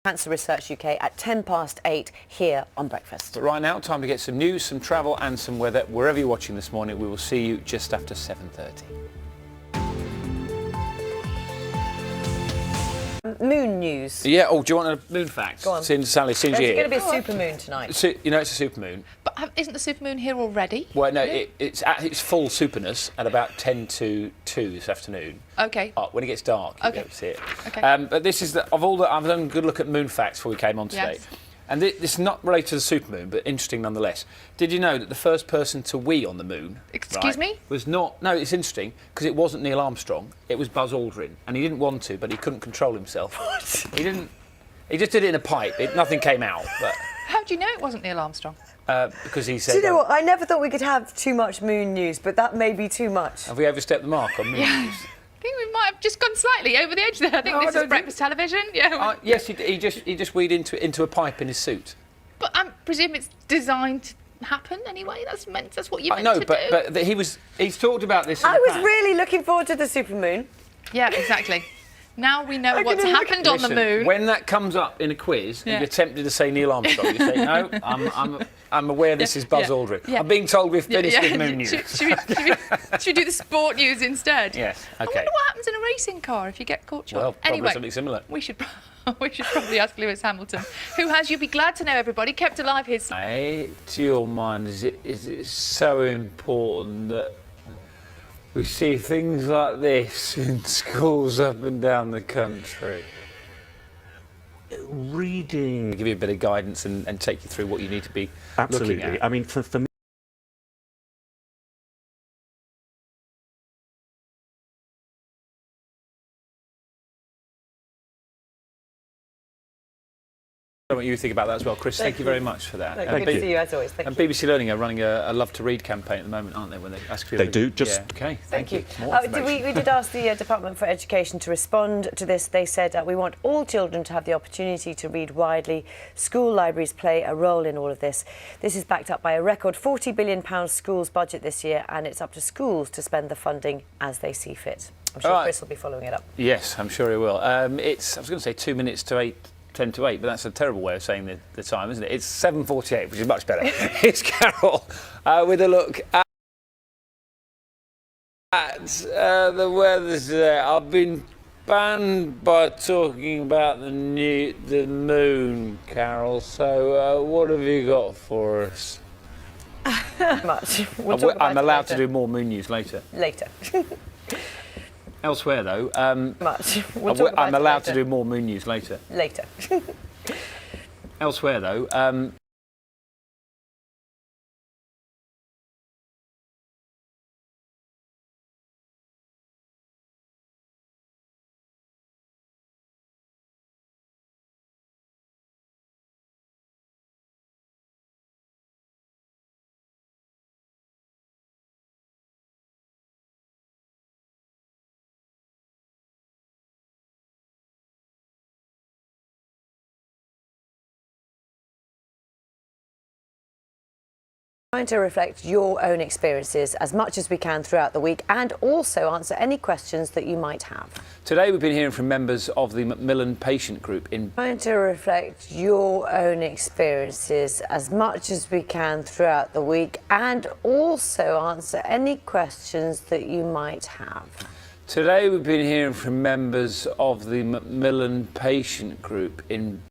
Cancer Research UK at 8:10 here on Breakfast. But right now, time to get some news, some travel and some weather. Wherever you're watching this morning, we will see you just after 7:30. Moon news. Yeah, oh, do you want a moon fact? Go on. Sally, since There's you're going to here. be a supermoon tonight. So, you know it's a supermoon. But isn't the supermoon here already? Well, no, it's at its full superness at about 10 to 2 this afternoon. Okay. When it gets dark, you'll be Okay. able to see it. Okay. But this is of all that I've done a good look at moon facts before we came on today. Yes. And this is not related to the supermoon, but interesting nonetheless. Did you know that the first person to wee on the moon, Excuse me? was not? No, it's interesting because it wasn't Neil Armstrong. It was Buzz Aldrin, and he didn't want to, but he couldn't control himself. What? He didn't. He just did it in a pipe. Nothing came out, but How do you know it wasn't Neil Armstrong? because he said. Do you know what? I never thought we could have too much moon news, but that may be too much. Have we overstepped the mark on moon news? I think we might have just gone slightly over the edge there. I think No, I this don't is breakfast television. Yeah. Yes, he just weed into a pipe in his suit. But I presume it's designed to happen anyway. That's what you I meant know, to do. but he's talked about this. In I the was past. really looking forward to the supermoon. Yeah, exactly. Now we know I what's can look- happened on the Listen, moon. when that comes up in a quiz and Yeah. you're tempted to say Neil Armstrong, you say, no, I'm aware this is Buzz yeah, Aldrin. yeah. I'm being told we've finished with moon news. Should we do the sport news instead? Yes, I okay. wonder what happens in a racing car if you get caught short. Well, probably anyway, something similar. we should probably ask Lewis Hamilton, who has, you'll be glad to know, everybody, kept alive his... To your mind, is it so important that we see things like this in schools up and down the country? Reading. Give you a bit of guidance and take you through what you need to be Absolutely. looking at. I mean, for me, I want you to think about that as well, Chris. Thank you very much for that. Good to see you as always. Thank And you. BBC Learning are running a Love to Read campaign at the moment, aren't they? When they ask you. They do, just- Yeah. Okay. Thank you. More We information. did ask the Department for Education to respond to this. They said we want all children to have the opportunity to read widely. School libraries play a role in all of this. This is backed up by a record £40 billion schools budget this year, and it's up to schools to spend the funding as they see fit. I'm sure All right. Chris will be following it up. Yes, I'm sure he will. I was going to say 2 minutes to 8. 10 to 8, but that's a terrible way of saying the time, isn't it? It's 7:48, which is much better. It's Carol with a look at the weather today. I've been banned by talking about the moon, Carol. So what have you got for us? Much. We'll talk about I'm it allowed to later. do more moon news later. Later. Elsewhere, though, Much. We'll talk about I'm it allowed to later. do more moon news later. Later. Elsewhere, though, Trying to reflect your own experiences as much as we can throughout the week and also answer any questions that you might have. today we've been hearing from members of the Macmillan Patient Group in Trying to reflect your own experiences as much as we can throughout the week and also answer any questions that you might have. Today we've been hearing from members of the Macmillan Patient Group in...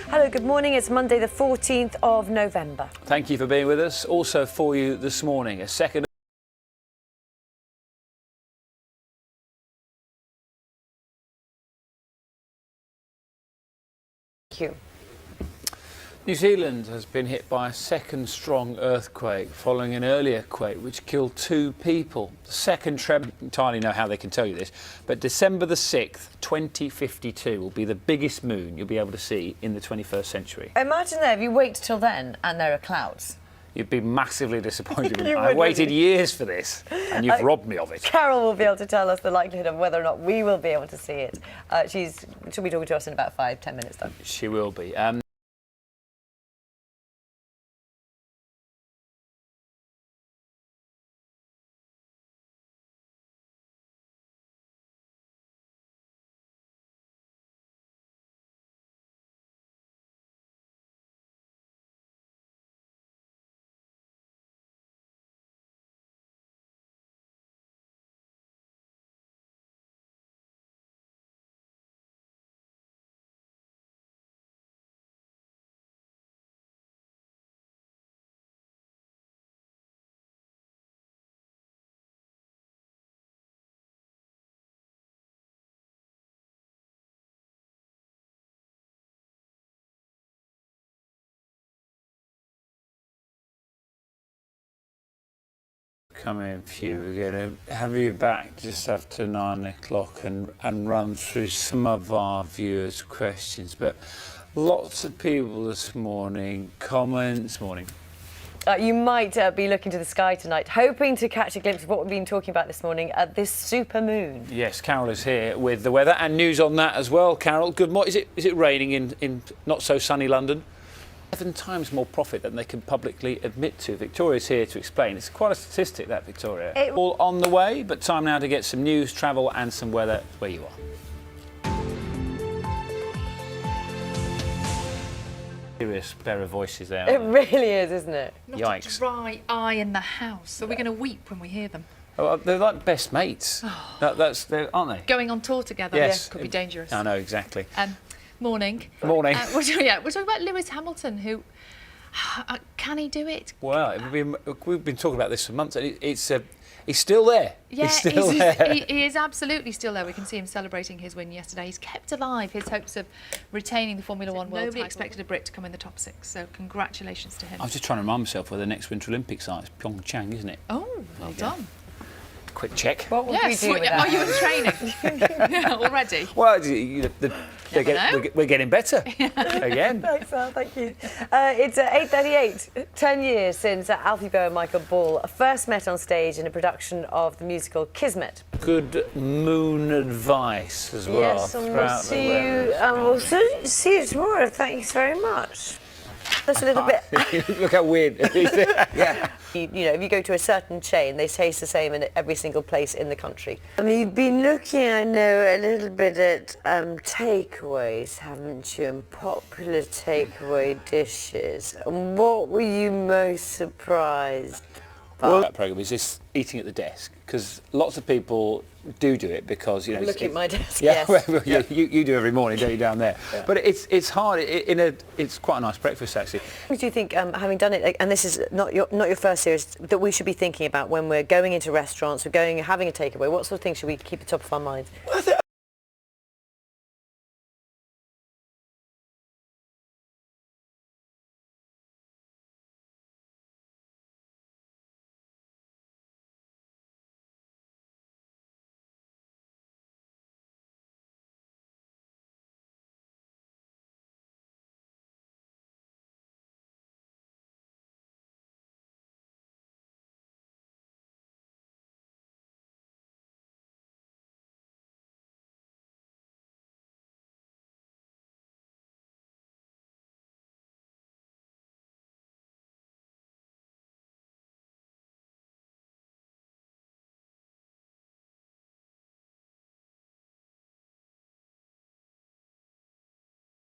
Hello, good morning. It's Monday the 14th of November. Thank you for being with us. Also for you this morning, a second... Thank you. New Zealand has been hit by a second strong earthquake following an earlier quake which killed 2 people. The second tremor, I don't entirely know how they can tell you this, but December the 6th, 2052 will be the biggest moon you'll be able to see in the 21st century. Imagine that if you wait till then and there are clouds. You'd be massively disappointed. You I would, waited wouldn't you? years for this and you've robbed me of it. Carol will be able to tell us the likelihood of whether or not we will be able to see it. She'll be talking to us in about 5-10 minutes time. She will be. come in for you. We're going to have you back just after 9 o'clock and run through some of our viewers' questions. But lots of people this morning, comments, morning. You might be looking to the sky tonight, hoping to catch a glimpse of what we've been talking about this morning, this super moon. Yes, Carol is here with the weather and news on that as well. Carol, good morning. Is it raining in not so sunny London? 7 times more profit than they can publicly admit to. Victoria's here to explain. It's quite a statistic, that, Victoria. All on the way, but time now to get some news, travel and some weather where you are. Serious pair of voices there. It really is, isn't it? Not Yikes. a dry eye in the house. Are we going to weep when we hear them? Oh, they're like best mates. Aren't they? Going on tour together. Yes. Yeah, could be dangerous. I know, exactly. Morning. Morning. We're talking about Lewis Hamilton, who... can he do it? Well, we've been talking about this for months. And he's still there. Yeah, he's still there. He is absolutely still there. We can see him celebrating his win yesterday. He's kept alive his hopes of retaining the Formula One world title. Nobody expected a Brit to come in the top 6, so congratulations to him. I was just trying to remind myself where the next Winter Olympics are. It's Pyeongchang, isn't it? Oh, well done. Quick check. What would we do with that? Are you in training already? Well, we're getting better again. Thanks, Al, thank you. It's 8:38, 10 years since Alfie Boe and Michael Ball first met on stage in a production of the musical Kismet. Good moon advice as well. Yes, and we'll see you tomorrow. Thanks very much. That's a little bit... Look how weird it is. Yeah. You know, if you go to a certain chain, they taste the same in every single place in the country. You've been looking, I know, a little bit at takeaways, haven't you, and popular takeaway dishes. And what were you most surprised by? Well, that programme is this eating at the desk, because lots of people do it because, you know... Look at my desk, yeah, yes. Well, you do every morning, don't you, down there? Yeah. But it's hard. It's quite a nice breakfast, actually. What do you think, having done it, and this is not your first series, that we should be thinking about when we're going into restaurants, having a takeaway? What sort of things should we keep at the top of our minds? Well,